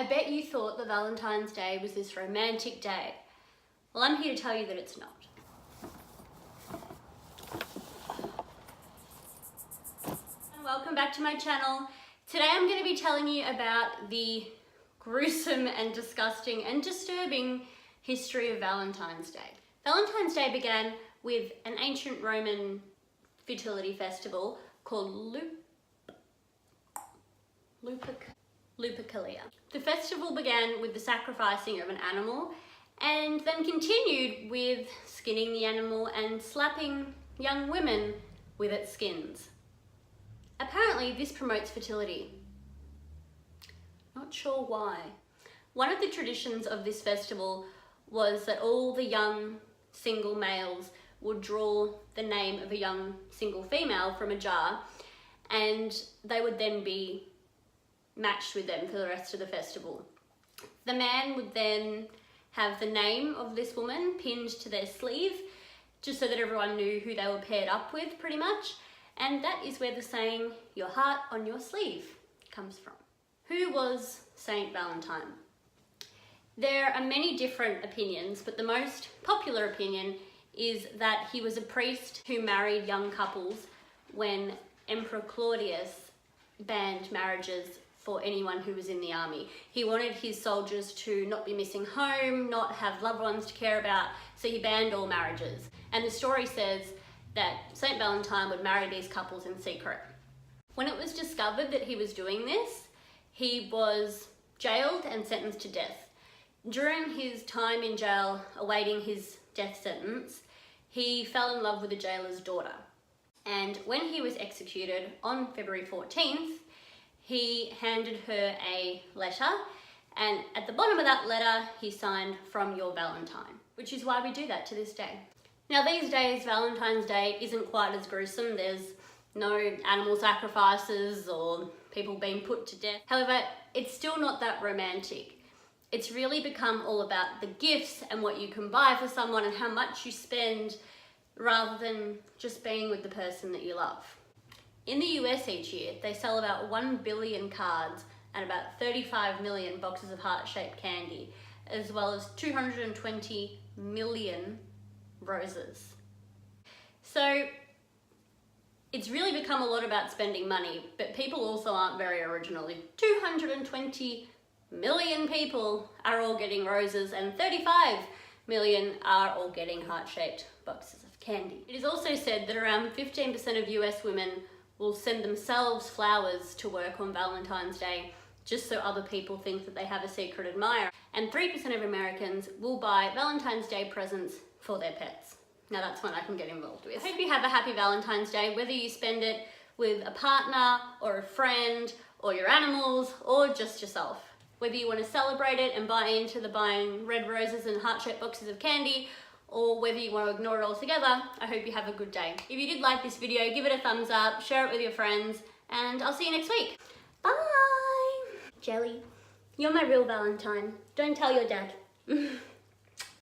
I bet you thought that Valentine's Day was this romantic day. Well, I'm here to tell you that it's not. Welcome back to my channel. Today I'm going to be telling you about the gruesome and disgusting and disturbing history of Valentine's Day. Valentine's Day began with an ancient Roman fertility festival called Lupercalia. The festival began with the sacrificing of an animal and then continued with skinning the animal and slapping young women with its skins. Apparently this promotes fertility. Not sure why. One of the traditions of this festival was that all the young single males would draw the name of a young single female from a jar, and they would then be matched with them for the rest of the festival. The man would then have the name of this woman pinned to their sleeve, just so that everyone knew who they were paired up with, pretty much. And that is where the saying, "your heart on your sleeve," comes from. Who was Saint Valentine? There are many different opinions, but the most popular opinion is that he was a priest who married young couples when Emperor Claudius banned marriages for anyone who was in the army. He wanted his soldiers to not be missing home, not have loved ones to care about, so he banned all marriages. And the story says that Saint Valentine would marry these couples in secret. When it was discovered that he was doing this, he was jailed and sentenced to death. During his time in jail awaiting his death sentence, he fell in love with the jailer's daughter. And when he was executed on February 14th, he handed her a letter, and at the bottom of that letter, he signed, "From your Valentine," which is why we do that to this day. Now these days, Valentine's Day isn't quite as gruesome. There's no animal sacrifices or people being put to death. However, it's still not that romantic. It's really become all about the gifts and what you can buy for someone and how much you spend, rather than just being with the person that you love. In the US each year, they sell about 1 billion cards and about 35 million boxes of heart-shaped candy, as well as 220 million roses. So it's really become a lot about spending money, but people also aren't very original. 220 million people are all getting roses and 35 million are all getting heart-shaped boxes of candy. It is also said that around 15% of US women will send themselves flowers to work on Valentine's Day just so other people think that they have a secret admirer. And 3% of Americans will buy Valentine's Day presents for their pets. Now that's one I can get involved with. I hope you have a happy Valentine's Day, whether you spend it with a partner or a friend or your animals or just yourself. Whether you want to celebrate it and buy into the buying red roses and heart-shaped boxes of candy, or whether you want to ignore it altogether, I hope you have a good day. If you did like this video, give it a thumbs up, share it with your friends, and I'll see you next week. Bye! Jelly, you're my real Valentine. Don't tell your dad.